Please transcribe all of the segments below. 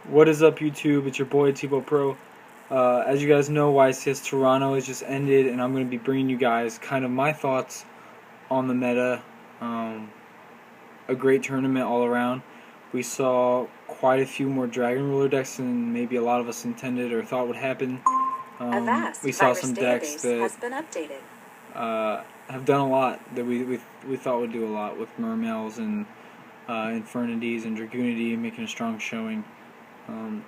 What is up, YouTube? It's your boy Tebow Pro. As you guys know, YCS Toronto has just ended, and I'm going to be bringing you guys kind of my thoughts on the meta. A great tournament all around. We saw quite a few more Dragon Ruler decks than maybe a lot of us intended or thought would happen. We saw some decks that have done a lot that we thought would do a lot, with Mermails and Infernities and Dragoonity making a strong showing.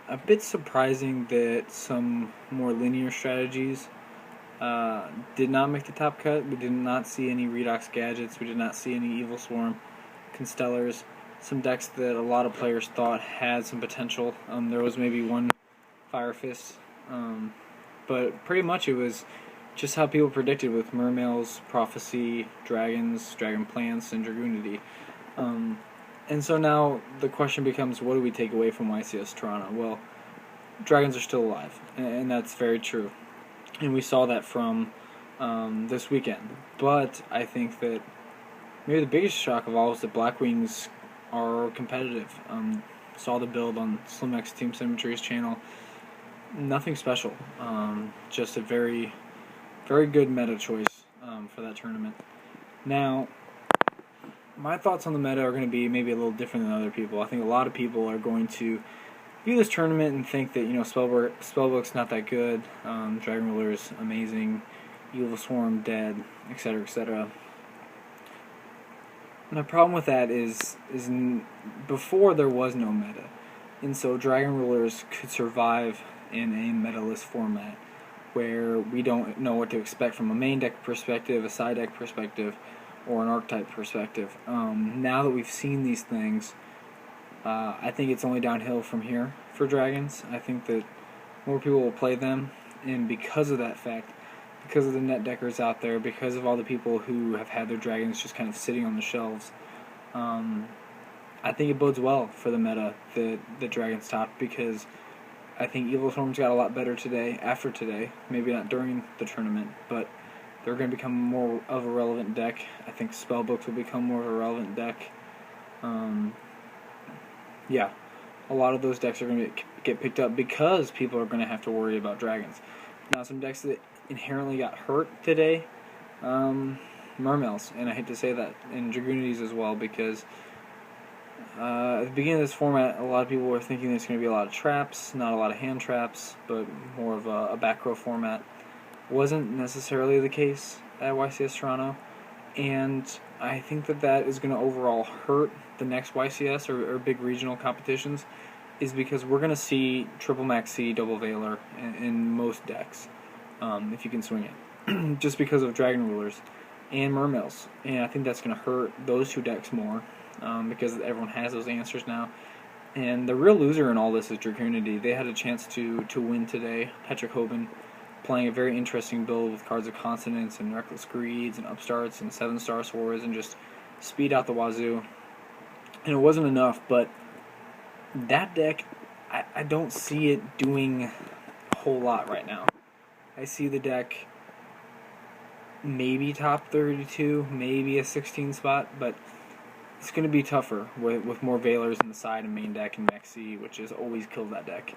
A bit surprising that some more linear strategies did not make the top cut. We did not see any Redox Gadgets. We did not see any Evil Swarm, Constellars, some decks that a lot of players thought had some potential. There was maybe one Fire Fist, but pretty much it was just how people predicted, with Mermails, Prophecy, Dragons, Dragon Plants, and Dragoonity. And so now the question becomes, what do we take away from YCS Toronto? Well, Dragons are still alive, and that's very true. And we saw that from this weekend. But I think that maybe the biggest shock of all is that Blackwings are competitive. Saw the build on SlimX Team Symmetry's channel. Nothing special. Just a very, very good meta choice for that tournament. Now, my thoughts on the meta are going to be maybe a little different than other people. I think a lot of people are going to view this tournament and think that, Spellbook's not that good, Dragon Ruler's amazing, Evil Swarm dead, etc., etc. My problem with that is before there was no meta, and so Dragon Rulers could survive in a meta-less format where we don't know what to expect from a main deck perspective, a side deck perspective, or an archetype perspective. Now that we've seen these things, I think it's only downhill from here for Dragons. I think that more people will play them, and because of that fact, because of the net deckers out there, because of all the people who have had their Dragons just kind of sitting on the shelves, I think it bodes well for the meta that Dragons topped, because I think Evil Swarms got a lot better after today, maybe not during the tournament, but they're going to become more of a relevant deck. I think Spellbooks will become more of a relevant deck. Yeah, a lot of those decks are going to get picked up because people are going to have to worry about Dragons. Now, some decks that inherently got hurt today, Mermails, and I hate to say that, and Dragoonities as well, because at the beginning of this format, a lot of people were thinking there's going to be a lot of traps, not a lot of hand traps, but more of a back row format. Wasn't necessarily the case at YCS Toronto, and I think that is going to overall hurt the next YCS or big regional competitions, is because we're going to see Triple Maxi, Double Veiler in most decks, if you can swing it, just because of Dragon Rulers and Mermails, and I think that's going to hurt those two decks more, because everyone has those answers now. And the real loser in all this is Dragoonity. They had a chance to win today. Patrick Hoban playing a very interesting build with Cards of Consonance and Reckless Greeds and Upstarts and 7-star Swords and just speed out the wazoo. And it wasn't enough, but that deck, I don't see it doing a whole lot right now. I see the deck maybe top 32, maybe a 16 spot, but it's going to be tougher with more Veilers in the side and main deck and Mexi, which has always killed that deck.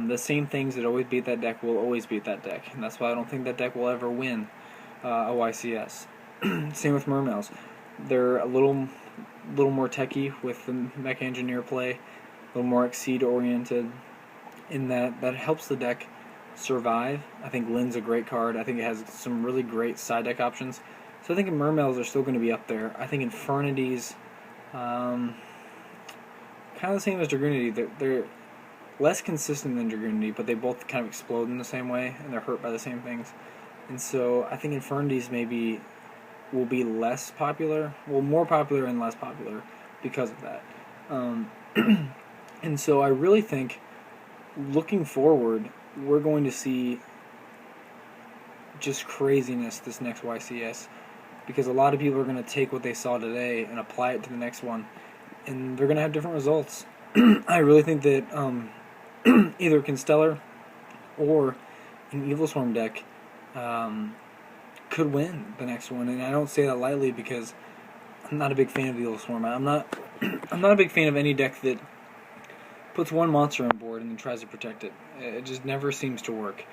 The same things that always beat that deck will always beat that deck, and that's why I don't think that deck will ever win a YCS. Same with Mermails. They're a little more techy with the Mech Engineer play, a little more Exceed oriented, in that helps the deck survive. I think Lynn's a great card. I think it has some really great side deck options. So I think Mermails are still going to be up there. I think Infernities, kind of the same as Dragoonity. They're less consistent than Dragoonity, but they both kind of explode in the same way, and they're hurt by the same things. And so I think Infernities maybe will be less popular, well, more popular and less popular because of that. And so I really think, looking forward, we're going to see just craziness this next YCS, because a lot of people are going to take what they saw today and apply it to the next one, and they're going to have different results. I really think that either Constellar or an Evil Swarm deck could win the next one, and I don't say that lightly, because I'm not a big fan of the Evil Swarm. I'm not a big fan of any deck that puts one monster on board and then tries to protect it. It just never seems to work.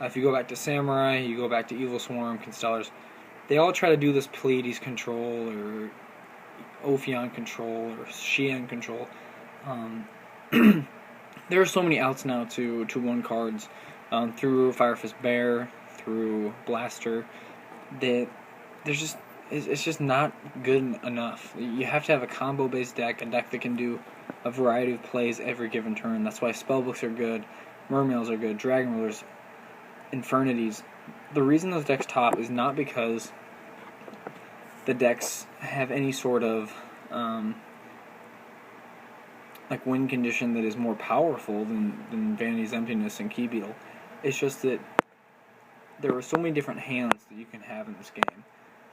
If you go back to Samurai, you go back to Evil Swarm, Constellars, they all try to do this Pleiades control or Ophion control or Xian control. There are so many outs now to 1 cards through Firefist Bear, through Blaster, that it's just not good enough. You have to have a combo-based deck, a deck that can do a variety of plays every given turn. That's why Spellbooks are good, Mermails are good, Dragon Rulers, Infernities. The reason those decks top is not because the decks have any sort of like win condition that is more powerful than Vanity's Emptiness and Key Beetle. It's just that there are so many different hands that you can have in this game.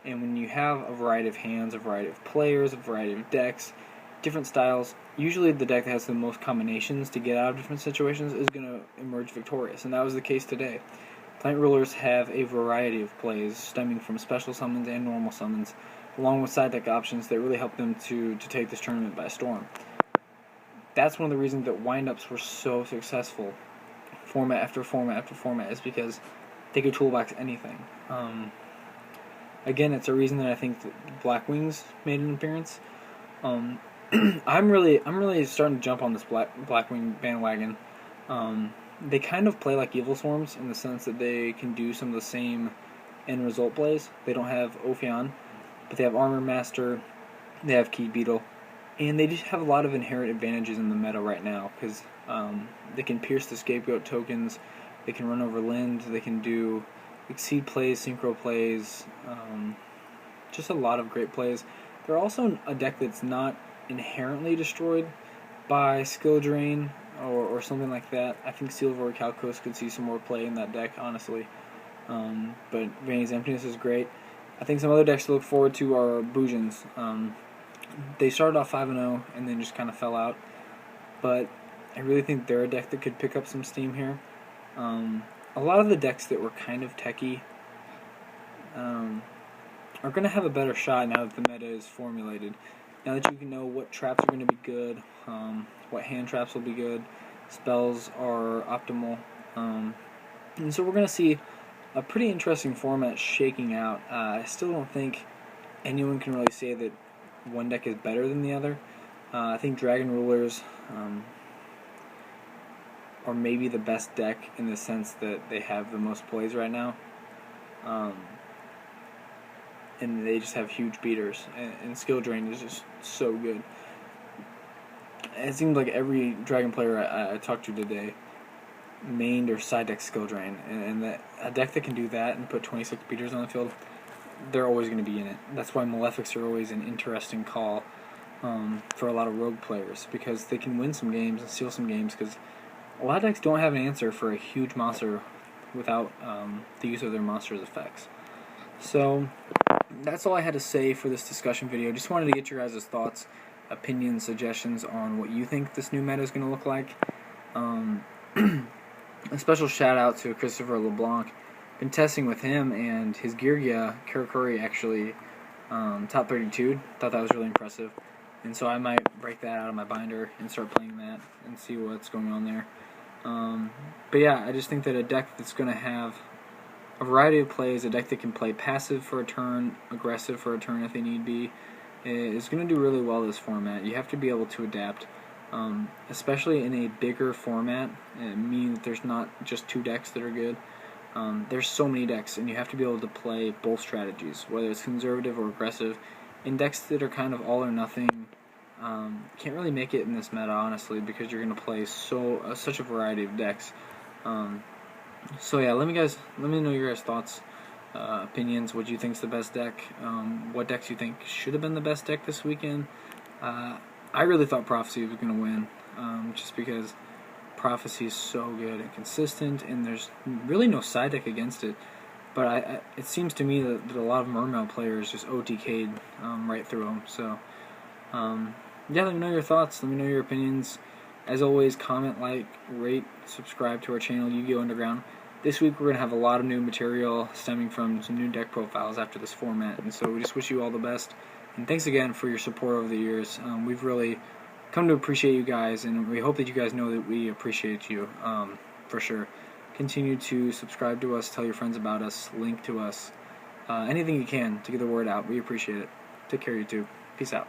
And when you have a variety of hands, a variety of players, a variety of decks, different styles, usually the deck that has the most combinations to get out of different situations is going to emerge victorious. And that was the case today. Planet Rulers have a variety of plays stemming from special summons and normal summons, along with side deck options that really help them to take this tournament by storm. That's one of the reasons that windups were so successful, format after format after format, is because they could toolbox anything. Again, it's a reason that I think that Black Wings made an appearance. I'm really starting to jump on this Blackwing bandwagon. They kind of play like Evil Swarms in the sense that they can do some of the same end result plays. They don't have Ophion, but they have Armor Master, they have Key Beetle, and they just have a lot of inherent advantages in the meta right now because they can pierce the Scapegoat tokens, they can run over Lind, they can do Exceed plays, Synchro plays, just a lot of great plays. They're also a deck that's not inherently destroyed by Skill Drain or something like that. I think Silver or Calcos could see some more play in that deck, honestly. But Vanity's Emptiness is great. I think some other decks to look forward to are Bujins. They started off 5-0 and then just kind of fell out. But I really think they're a deck that could pick up some steam here. A lot of the decks that were kind of techy are going to have a better shot now that the meta is formulated. Now that you can know what traps are going to be good, what hand traps will be good, spells are optimal. And so we're going to see a pretty interesting format shaking out. I still don't think anyone can really say that one deck is better than the other. I think Dragon Rulers are maybe the best deck in the sense that they have the most plays right now. And they just have huge beaters. And Skill Drain is just so good. It seems like every Dragon player I talked to today mained or side deck Skill Drain. And that a deck that can do that and put 26 beaters on the field, they're always going to be in it. That's why Malefics are always an interesting call for a lot of rogue players, because they can win some games and steal some games, because a lot of decks don't have an answer for a huge monster without the use of their monster's effects. So that's all I had to say for this discussion video. Just wanted to get your guys' thoughts, opinions, suggestions on what you think this new meta is going to look like. A special shout out to Christopher LeBlanc. Been testing with him, and his Girgia Karakuri actually top 32. Thought that was really impressive. And so I might break that out of my binder and start playing that and see what's going on there. But yeah, I just think that a deck that's going to have a variety of plays, a deck that can play passive for a turn, aggressive for a turn if they need be, is going to do really well this format. You have to be able to adapt, especially in a bigger format, meaning that there's not just 2 decks that are good. There's so many decks, and you have to be able to play both strategies, whether it's conservative or aggressive. In decks that are kind of all or nothing, can't really make it in this meta, honestly, because you're going to play such a variety of decks. So yeah, let me know your guys' thoughts, opinions. What you think's the best deck? What decks you think should have been the best deck this weekend? I really thought Prophecy was going to win, just because Prophecy is so good and consistent, and there's really no side deck against it. But it seems to me that a lot of Mermail players just OTK'd right through them. So yeah, let me know your thoughts. Let me know your opinions. As always, comment, like, rate, subscribe to our channel, Yu-Gi-Oh! Underground. This week we're going to have a lot of new material stemming from some new deck profiles after this format. And so we just wish you all the best. And thanks again for your support over the years. We've really come to appreciate you guys, and we hope that you guys know that we appreciate you, for sure. Continue to subscribe to us, tell your friends about us, link to us, anything you can to get the word out. We appreciate it. Take care, YouTube. Peace out.